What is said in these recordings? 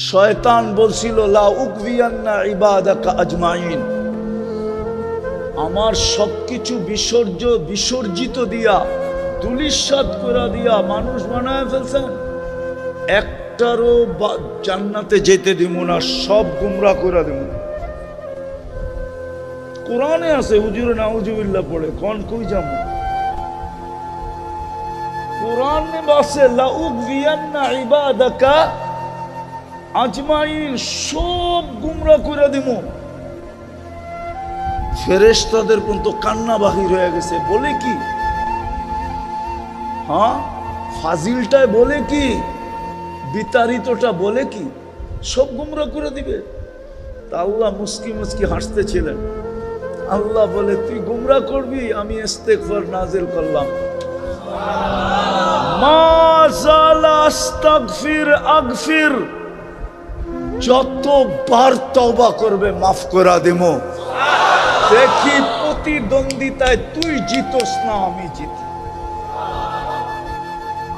শয়তান বলছিল লা উকভিয়ান্না ইবাদাকা আজমাইন, আমার সবকিছু বিসর্জিত দিয়া ধূলিসাৎ করে দিয়া মানুষ বানায় ফেলছেন, একটারও জান্নাতে যেতে দিব না, সব গুমরা করে দেব। কোরআনে আছে, হুজুরে নাউজুবিল্লাহ পড়ে কোন কই যাবো, কোরআনে আছে লা উকভিয়ান্না ইবাদাকা আজমাইন, সব গুমরা করে দিব। ফেরেশতাদের কিন্তু কান্না বাহির হয়ে গেছে। বলে কি? হ্যাঁ, ফাজিলটায় বলে কি, বিতাড়িতটা বলে কি, সব গুমরা করে দিবে। তা আল্লাহ মুস্কি মুস্কি হাসতেছিলেন। আল্লাহ বলে তুই গুমরা করবি, আমি ইস্তেগফার নাজিল করলাম। মা জালা আস্তাগফির আগফির, যতবার তওবা করবে মাফ করে দেবো। দেখি প্রতিদ্বন্দ্বিতায় তুই জিতস না আমি জিতি।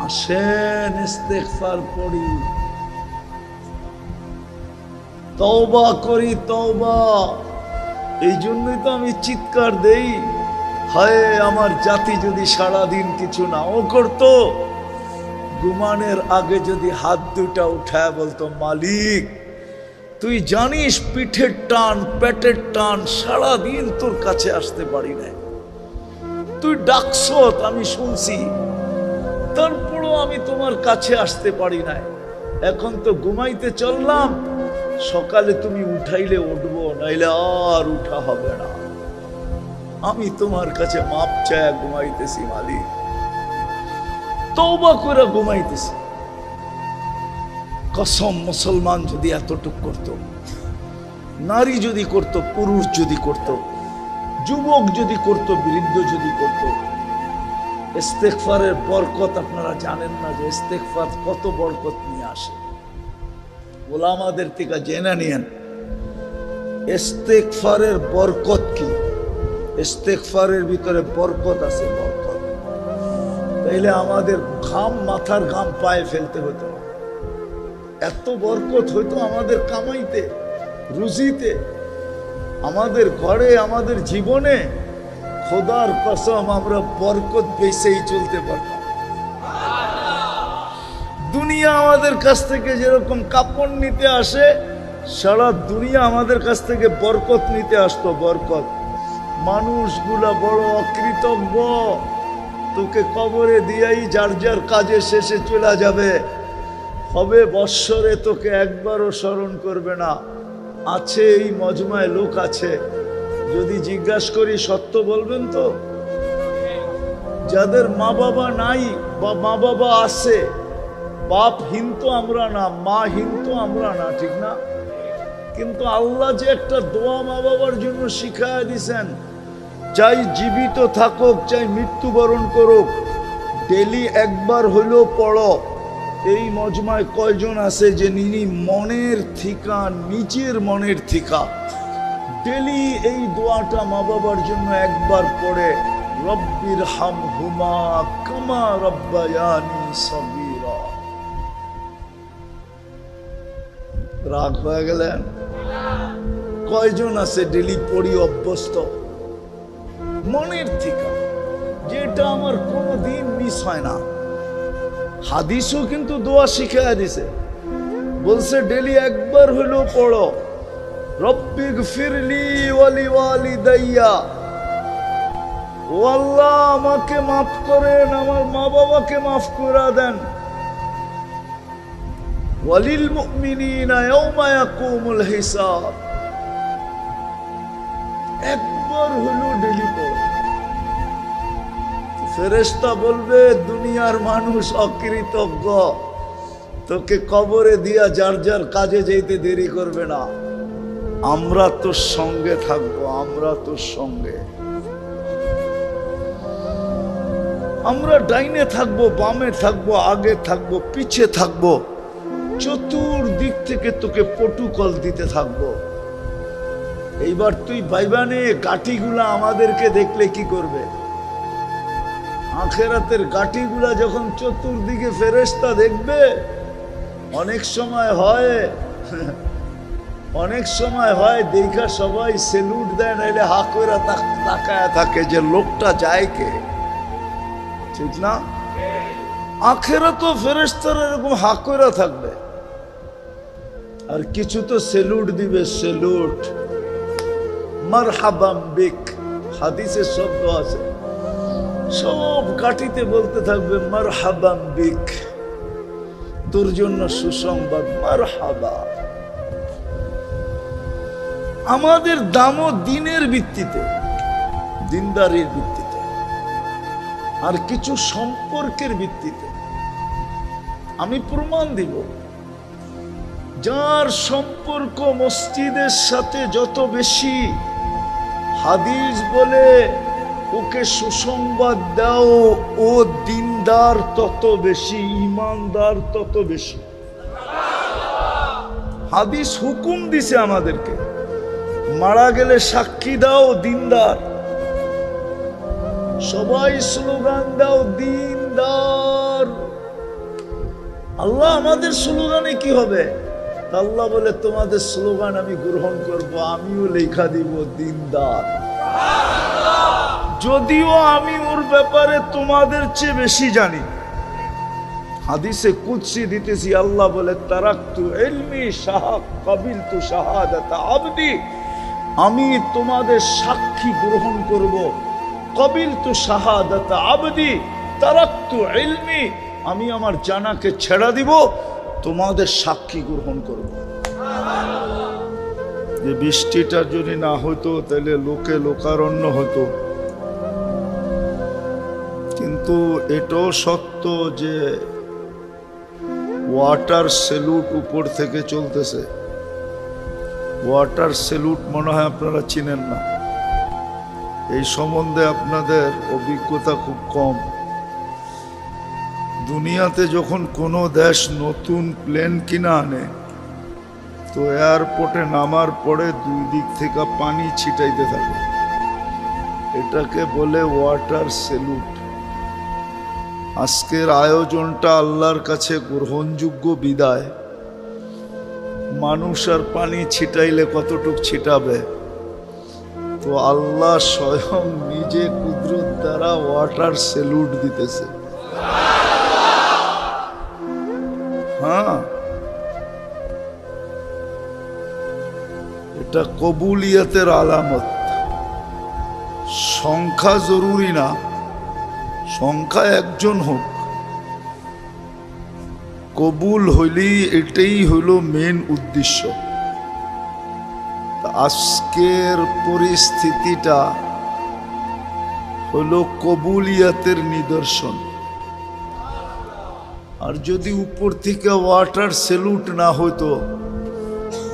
আসেন ইস্তেগফার পড়ি, তওবা করি, তওবা। এই জন্যই তো আমি চিৎকার দেই, হায় আমার জাতি যদি সারাদিন কিছু নাও করতো, ঘুমানোর আগে যদি হাত দুটা উঠায় বলতো মালিক তুই জানিস পিঠের টান পেটের টান, সারাদিন তোর কাছে আসতে পারি না, তুই ডাকছ আমি শুনছি, তারপরও আমি তোমার কাছে আসতে পারি না, এখন তো ঘুমাইতে চললাম, সকালে তুমি উঠাইলে উঠবো, নাইলে আর উঠা হবে না, আমি তোমার কাছে মাপ চায় ঘুমাইতেছি মালিক, তওবা করে ঘুমাইতেছি। কসম, মুসলমান যদি এতটুক করত, নারী যদি করত, পুরুষ যদি করত, যুবক যদি করত, বৃদ্ধ যদি করত, ইস্তেগফারের বরকত আপনারা জানেন না যে ইস্তেগফার কত বরকত নিয়ে আসে। ওলামাদের থেকে জেনে নিয়েন ইস্তেগফারের বরকত কি। ইস্তেগফারের ভিতরে বরকত আছে, বরকত। তাইলে আমাদের ঘাম, মাথার ঘাম পায়ে ফেলতে হতো, এত বরকত হইতো আমাদের কামাইতে, রুজিতে, আমাদের ঘরে, আমাদের জীবনে। খোদার কসম আমরা বরকত বেঁচেই চলতে পারতাম। দুনিয়া আমাদের কাছ থেকে যেরকম কাপড় নিতে আসে, সারা দুনিয়া আমাদের কাছ থেকে বরকত নিতে আসতো, বরকত। মানুষগুলা বড় অকৃতজ্ঞ, তোকে কবরে দিয়াই যার যার কাজে শেষে চলে যাবে, হবে বৎসরে তোকে একবারও স্মরণ করবে না। আছে এই মজমায় লোক আছে, যদি জিজ্ঞাসা করি সত্য বলবেন তো, যাদের মা বাবা নাই বা মা বাবা আছে, বাপহীন তো আমরা না, মাহীন তো আমরা না, ঠিক না? কিন্তু আল্লাহ যে একটা দোয়া মা বাবার জন্য শিখায় দিছেন, চাই জীবিত থাকুক চাই মৃত্যুবরণ করুক, ডেলি একবার হইলেও পড়ো। এই মজমায় কয়জন আছে যে নিনি মনের থিকা, নিজের মনের থিকা ডেলি এই দোয়াটা মা বাবার জন্য একবার পড়ে, রব্বির হামহুমা কামা রব্বায়ানি সগীরা। রাগ হয়ে গেলেন? কয়জন আছে ডেলি পড়ি অভ্যস্ত মনের থিকা, যেটা আমার কোনোদিন মিস হয় না। হাদিসও কিন্তু দোয়া শিখায় দিছে, বলছে ডেলি একবার হলেও পড়ো, রব্বিগফিরলি ওয়ালি ওয়ালিদাইয়া, ও আল্লাহ আমাকে মাফ করেন, আমার মা বাবাকে মাফ করে দেন, ওয়ালিল মুমিনিনা ইয়াওমা ইয়াকুমুল হিসাব। একবার হলেও ডেলি পড়ো। ফেরেশতা বলবে দুনিয়ার মানুষ অকৃতজ্ঞ, তোকে কবরে দিয়া যার যার কাজে যেতে দেরি করবে না, আমরা তোর সঙ্গে থাকবো, আমরা তোর সঙ্গে, আমরা ডাইনে থাকবো, বামে থাকবো, আগে থাকবো, পিছে থাকবো, চতুর্দিক থেকে তোকে প্রটোকল দিতে থাকবো। এইবার তুই ভাইবানে কাঠিগুলা আমাদেরকে দেখলে কি করবে? আখেরাতের কাঠিগুলা যখন চতুর্দিকে ফেরেশতা দেখবে, অনেক সময় হয় অনেক সময় হয় দেখা সবাই সেলুট দেয়, নাইলে হা করে তাকায় থাকে যে লোকটা যায় কে, ঠিক না? আখেরা তো ফেরেশতারা এরকম হা করে থাকবে, আর কিছু তো সেলুট দিবে, সেলুট, মারহাবাম বিক। হাদিসের শব্দ আছে, সব কাটিতে বলতে থাকবে মারহাবাম বিক, তোর জন্য সুসংবাদ, মারহাবা। আমাদের দামও দিনের ভিত্তিতে, দিনদারির ভিত্তিতে, আর কিছু সম্পর্কের ভিত্তিতে। আমি প্রমাণ দিব, যার সম্পর্ক মসজিদের সাথে যত বেশি, হাদিস বলে ওকে সুসংবাদ দাও, ও দিনদার তত বেশি, ইমানদার তত বেশি। হাদিস হুকুম দিছে আমাদেরকে, মারা গেলে সাক্ষী দাও, দিনদার। সবাই স্লোগান দাও, দিনদার। আল্লাহ আমাদের স্লোগানে কি হবে? আল্লাহ বলে তোমাদের স্লোগান আমি গ্রহণ করব, আমিও লেখা দিব দিনদার, যদিও আমি ওর ব্যাপারে তোমাদের চেয়ে বেশি জানি। হাদিসে কুদসি দিতেছি, আল্লাহ বলে তারাকতু ইলমি কাবিলতু শাহাদাতা আবদি, আমি তোমাদের সাক্ষী গ্রহণ করব। কাবিলতু শাহাদাতা আবদি তারাকতু ইলমি, আমি আমার জানাকে ছেড়া দিব, তোমাদের সাক্ষী গ্রহণ করব। যে বৃষ্টিটা যদি না হতো তাহলে লোকে লোকারণ্য হতো, কিন্তু এটাও সত্য যে ওয়াটার সেলুট উপর থেকে চলতেছে। ওয়াটার সেলুট মনে হয় আপনারা চিনেন না, এই সম্বন্ধে আপনাদের অভিজ্ঞতা খুব কম। দুনিয়াতে যখন কোনো দেশ নতুন প্লেন কিনা আনে, তো এয়ারপোর্টে নামার পরে দুই দিক থেকে পানি ছিটাইতে থাকে, এটাকে বলে ওয়াটার সেলুট। আজকের আয়োজনটা আল্লাহর কাছে গ্রহণযোগ্য বিদায়। মানুষ আর পানি ছিটাইলে কতটুক ছিটাবে, তো আল্লাহ স্বয়ং নিজে কুদরত দ্বারা ওয়াটার সেলুট দিতেছে। হ্যাঁ, এটা কবুলিয়তের আলামত। সংখ্যা জরুরি না, সংখ্যা একজন হোক, কবুল হইলেই এটাই হলো মেন উদ্দেশ্য। আজকের পরিস্থিতিটা হলো কবুলিয়তের নিদর্শন। আর যদি উপর থেকে ওয়াটার সেলুট না হতো,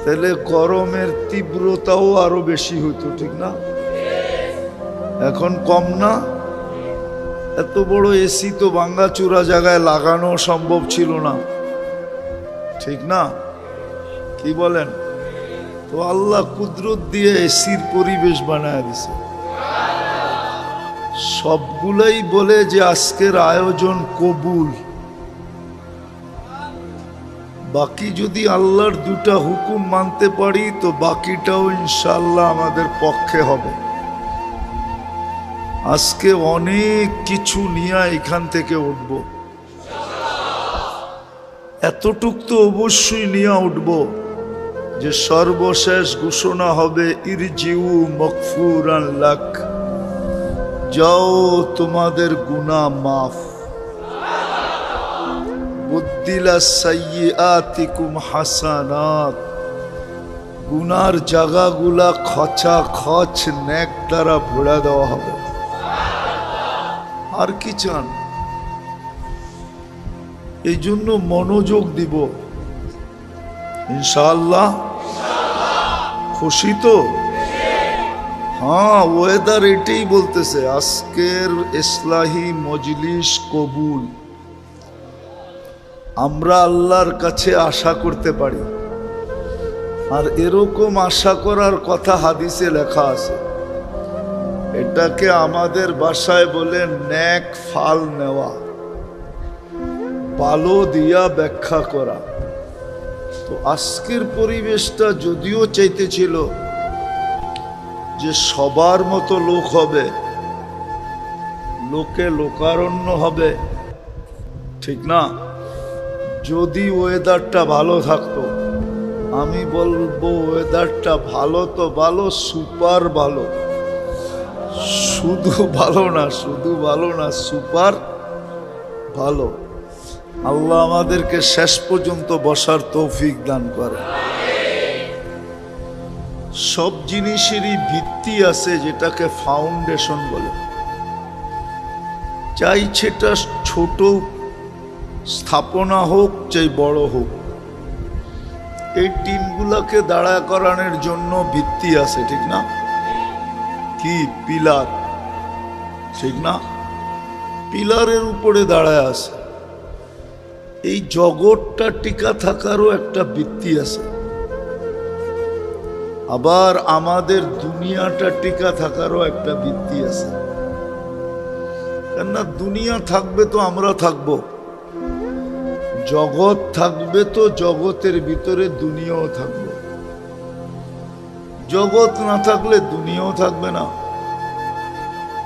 তাহলে গরমের তীব্রতাও আরো বেশি হতো, ঠিক না? এখন কম না? এত বড় এসি তো ভাঙ্গাচুরা জায়গায় লাগানো সম্ভব ছিল না, ঠিক না? কি বলেন? তো আল্লাহ কুদরত দিয়ে এসির পরিবেশ বানায় দিছে। সবগুলাই বলে যে আজকের আয়োজন কবুল। বাকি যদি আল্লাহর দুটা হুকুম মানতে পারি, তো বাকিটাও ইনশাআল্লাহ আমাদের পক্ষে হবে। আজকে অনেক কিছু নিয়ে এখান থেকে উঠব, এতটুক তো অবশ্যই নিয়ে উঠব যে সর্বশেষ ঘোষণা হবে ইরজিউ মাগফুরান লাক, যাও তোমাদের গুনাহ মাফ। বুদ্দিলা সাইয়্যাতিকুম হাসানাত, গুনার জায়গাগুলা খচা খচ নেক দ্বারা ভরা দেওয়া হবে। আর কি চান? এই জন্য মনোযোগ দিব ইনশাআল্লাহ। খুশি তো? হ্যাঁ, ওয়েদার এটাই বলতেছে আজকের ইসলাহি মজলিস কবুল। আমরা আল্লাহর কাছে আশা করতে পারি, আর এরকম আশা করার কথা হাদিসে লেখা আছে। এটাকে আমাদের ভাষায় বলে নেক ফাল নেওয়া, ভালো দিয়া ব্যাখ্যা করা। তো আজকের পরিবেশটা যদিও চাইতেছিল যে সবার মতো লোক হবে, লোকে লোকারণ্য হবে, ঠিক না? যদি ওয়েদারটা ভালো থাকতো, আমি বলবো ওয়েদারটা ভালো তো ভালো, সুপার ভালো। শুধু ভালো না, সুপার ভালো। আল্লাহ আমাদেরকে শেষ পর্যন্ত বসার তৌফিক দান করে। সব জিনিসেরই ভিত্তি আছে, যেটাকে ফাউন্ডেশন বলে। চাই সেটা ছোট স্থাপনা হোক, চাই বড় হোক, এই টিনগুলাকে দাঁড়া করানোর জন্য ভিত্তি আছে, ঠিক না? কি পিলার, ঠিক না? পিলারের উপরে দাঁড়ায় আছে। এই জগৎটা টিকা থাকারও একটা ভিত্তি আছে। আবার আমাদের দুনিয়াটা টিকা থাকারও একটা ভিত্তি আছে। কেননা দুনিয়া থাকবে তো আমরা থাকবো, জগৎ থাকবে তো জগতের ভিতরে দুনিয়াও থাকবে। জগৎ না থাকলে দুনিয়াও থাকবে না,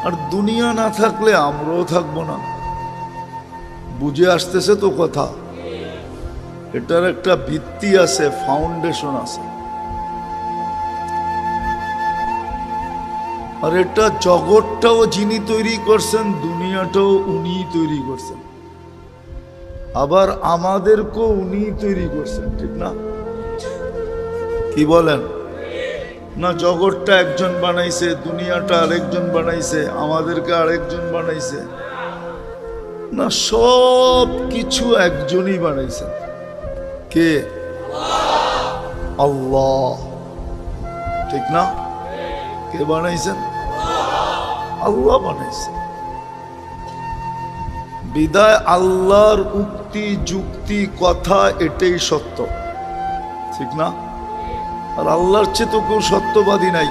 আর দুনিয়া না থাকলে আমরাও থাকবো না। বুঝে আসতেছে তো কথা? এটার একটা ভিত্তি আছে, ফাউন্ডেশন আছে। আর এটা জগৎটাও যিনি তৈরি করছেন, দুনিয়াটাও উনি তৈরি করছেন, আবার আমাদেরকেও উনি তৈরি করছেন, ঠিক না? কি বলেন? না জগৎটা একজন বানাইছে, দুনিয়াটা আরেকজন বানাইছে, আমাদেরকে আরেকজন বানাইছে? না, সব কিছু একজনই বানাইছে। কে? আল্লাহ, ঠিক না? কে বানাইছেন? আল্লাহ বানাইছেন। বিদায় আল্লাহর উক্তি, যুক্তি, কথা এটাই সত্য, ঠিক না? আর আল্লাহর চেয়ে তো কেউ সত্যবাদী নাই।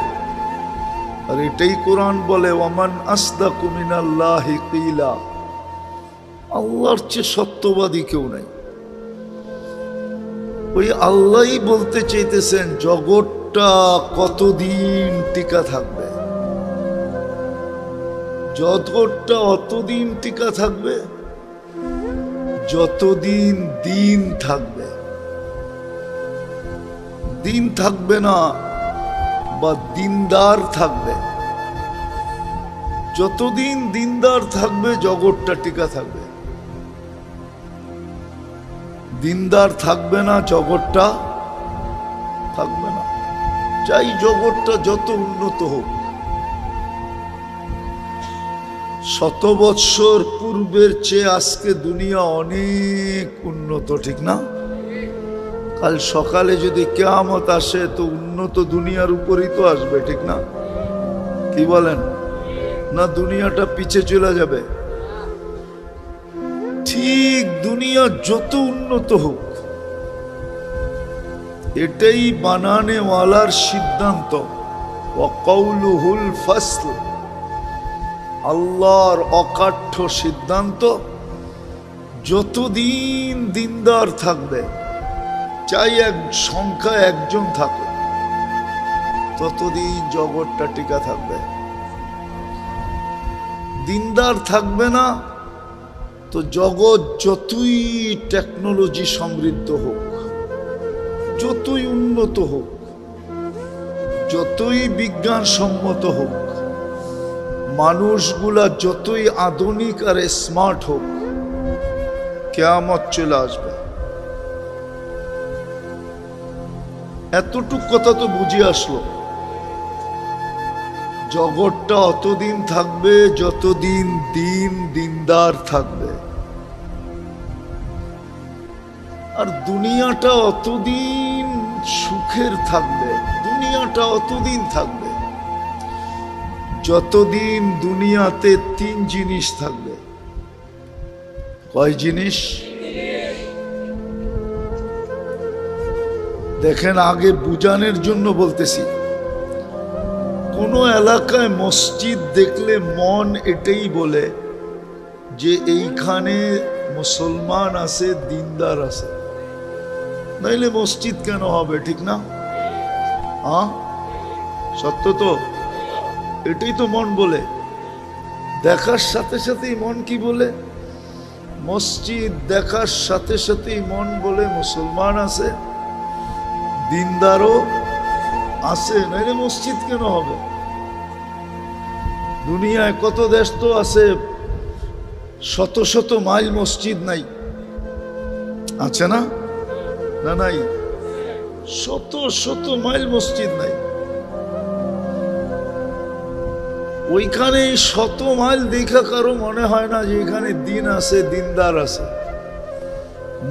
আর এটাই কোরআন বলে, ওয়ামান আসদাকু মিনাল্লাহি কিলা, আল্লাহর চেয়ে সত্যবাদী কেউ নাই। ওই আল্লাহই বলতে চাইতেছেন জগৎটা কতদিন টিকা থাকবে। জগৎটা অতদিন টিকা থাকবে যতদিন দিন থাকবে। দিন থাকবে না বা দিনদার থাকবে, যতদিন দিনদার থাকবে জগৎটা টিকা থাকবে। দিনদার থাকবে না, জগৎটা থাকবে না। চাই জগৎটা যত উন্নত হোক। 100 বৎসর পূর্বের চেয়ে আজকে দুনিয়া অনেক উন্নত, ঠিক না? কাল সকালে যদি কিয়ামত আসে তো উন্নত দুনিয়ার উপরই তো আসবে, ঠিক না? কি বলেন? না দুনিয়াটা পিছে চলে যাবে? ঠিক দুনিয়া যত উন্নত হোক, এটাই বানানেওয়ালার সিদ্ধান্ত। ওয়াকাউলুহুল ফাসল, আল্লাহর অকাঠ্য সিদ্ধান্ত। যতদিন দিনদার থাকবে, চাই এক সংখ্যা একজন থাকে, ততদিন জগৎটা টিকা থাকবে। দিনদার থাকবে না তো জগৎ যতই টেকনোলজি সমৃদ্ধ হোক, যতই উন্নত হোক, যতই বিজ্ঞান সম্মত হোক, মানুষগুলা যতই আধুনিক আর স্মার্ট হোক, কিয়ামত চলে আসবে। এতটুক কথা তো বুঝে আসলো। জগৎটা অতদিন থাকবে যতদিন দিন দিনদার থাকবে, আর দুনিয়াটা অতদিন সুখের থাকবে। দুনিয়াটা অতদিন থাকবে যতদিন দুনিয়াতে 3 জিনিস থাকবে। কয় জিনিস? দেখেন, আগে বুঝানোর জন্য বলতেছি। কোন এলাকায় মসজিদ দেখলে মন এটাই বলে যে এইখানে মুসলমান আছে, দিনদার আছে। নাইলে মসজিদ কেন হবে, ঠিক না? সত্য তো, এটাই তো মন বলে। দেখার সাথে সাথেই মন কি বলে? মসজিদ দেখার সাথে সাথেই মন বলে মুসলমান আছে, দিনদারও আছে, নাইলে মসজিদ কেন হবে? দুনিয়ায় কত দেশ তো আছে শত শত মাইল মসজিদ নাই, আছে না? না নাই, শত শত মাইল মসজিদ নাই। ওইখানে শত মাইল দেখা কারো মনে হয় না যে এখানে দিন আছে, দিনদার আছে।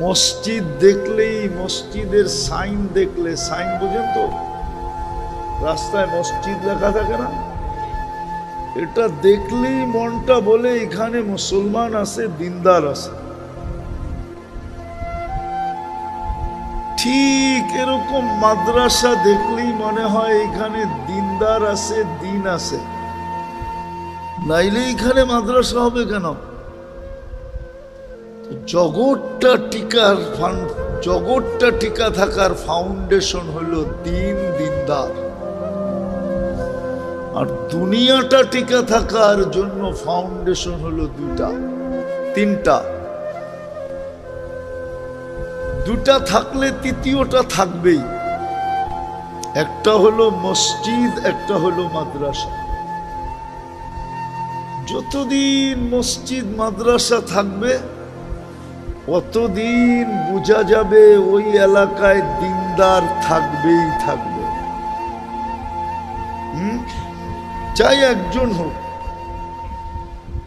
মসজিদ দেখলেই, মসজিদের সাইন দেখলে, সাইন বুঝেন তো, রাস্তায় মসজিদ লেখা থাকে না, এটা দেখলেই মনটা বলে এখানে মুসলমান আছে, দিনদার আছে। ঠিক এরকম মাদ্রাসা দেখলেই মনে হয় এখানে দিনদার আছে, দিন আছে, নাইলে এখানে মাদ্রাসা হবে কেন? জগৎটা টিকা থাকার ফাউন্ডেশন হলো দিন, দিনদার। আর দুনিয়াটা টিকা থাকার জন্য ফাউন্ডেশন হলো তিনটা। দুটা থাকলে তৃতীয়টা থাকবেই। একটা হলো মসজিদ, একটা হলো মাদ্রাসা। যতদিন মসজিদ মাদ্রাসা থাকবে অতদিন বোঝা যাবে ওই এলাকায় দিনদার থাকবেই থাকবে। চাই একজন হোক,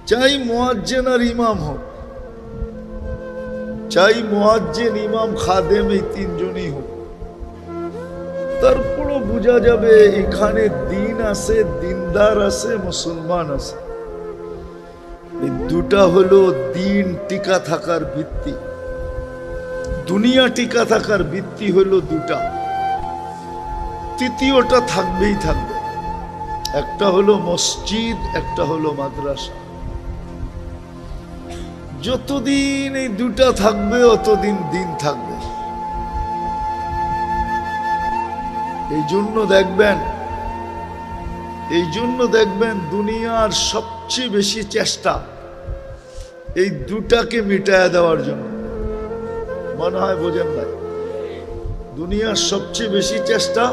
চাই মুয়াজ্জিন আর ইমাম হোক, চাই মুয়াজ্জিন, ইমাম, খাদেম, এই তিনজনই হোক, তারপরও বোঝা যাবে এখানে দিন আছে, দিনদার আছে, মুসলমান আছে। এই দুটা হলো দিন টিকা থাকার ভিত্তি। দুনিয়া টিকা থাকার ভিত্তি হলো দুটা, তৃতীয়টা থাকবেই থাকবে। একটা হলো মসজিদ, একটা হলো মাদ্রাসা। যতদিন এই দুটা থাকবে অতদিন দিন থাকবে। এই জন্য দেখবেন দুনিয়ার সবচেয়ে বেশি চেষ্টা এই দুটাকে মিটায়া দেওয়ার জন্য। মনে হয় বোঝেন নাই? দুনিয়ার সবচেয়ে বেশি চেষ্টা,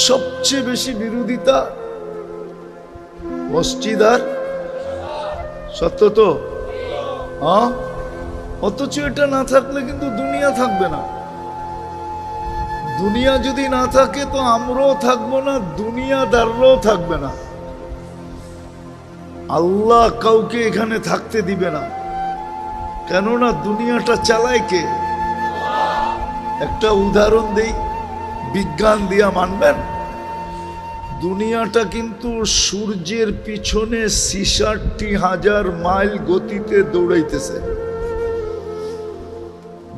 সবচেয়ে বেশি বিরোধিতা মসজিদ আর, সত্য তো? অথচ এটা না থাকলে কিন্তু দুনিয়া থাকবে না। দুনিয়া যদি না থাকে তো আমরাও থাকবো না, দুনিয়াদাররাও থাকবে না। আল্লাহ কাউকে এখানে থাকতে দিবে না, কেননা দুনিয়াটা চালায় কে? একটা উদাহরণ দেই, বিজ্ঞান দিয়া মানবেন? দুনিয়াটা কিন্তু সূর্যের পিছনে ৬৬,০০০ মাইল গতিতে দৌড়াইতেছে।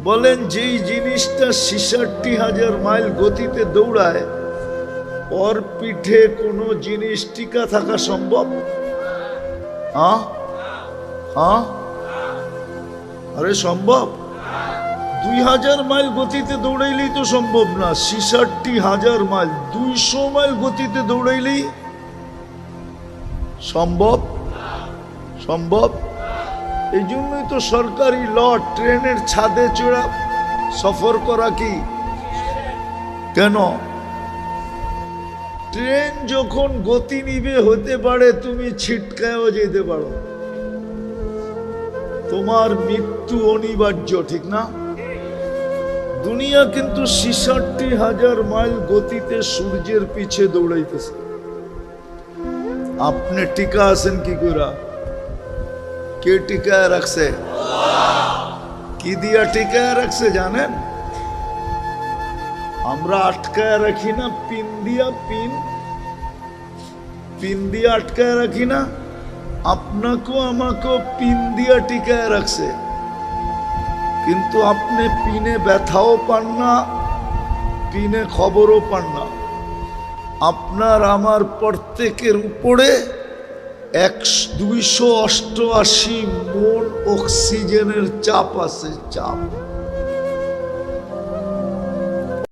বলেন যেই জিনিসটা ৬৬,০০০ মাইল গতিতে দৌড়ায়, ওর পিঠে কোনো জিনিস টিকা থাকা সম্ভব? আরে সম্ভব? ২০০০ মাইল গতিতে দৌড়াইলেই তো সম্ভব না। ৬৬,০০০ মাইল, ২০০ মাইল গতিতে দৌড়াইলেই সম্ভব? সম্ভব। এই জন্যই তো সরকারি ল, ট্রেনের ছাদে চড়া সফর করা কি কেন? ট্রেন যখন গতি নিবে হতে পারে তুমি ছিটকায়ও যেতে পারো, তোমার মৃত্যু অনিবার্য, ঠিক না? দুনিয়া কিন্তু ৬৬,০০০ মাইল গতিতে সূর্যের পিছে দৌড়াইতেছে। আপনি টিকা আছেন কি করে? কে টিকায় রাখছে? কি দিয়া টিকায় রাখছে জানেন? আমরা আটকায় রাখি না, পিন দিয়া, পিন দিয়া আটকায় রাখি না? আপনাকেও আমাকেও পিন দিয়া টিকায় রাখছে, কিন্তু আপনি পিনে ব্যথাও পান না, পিনে খবরও পান না। আপনার আমার প্রত্যেকের উপরে 288 মন অক্সিজেনের চাপ আছে, চাপ।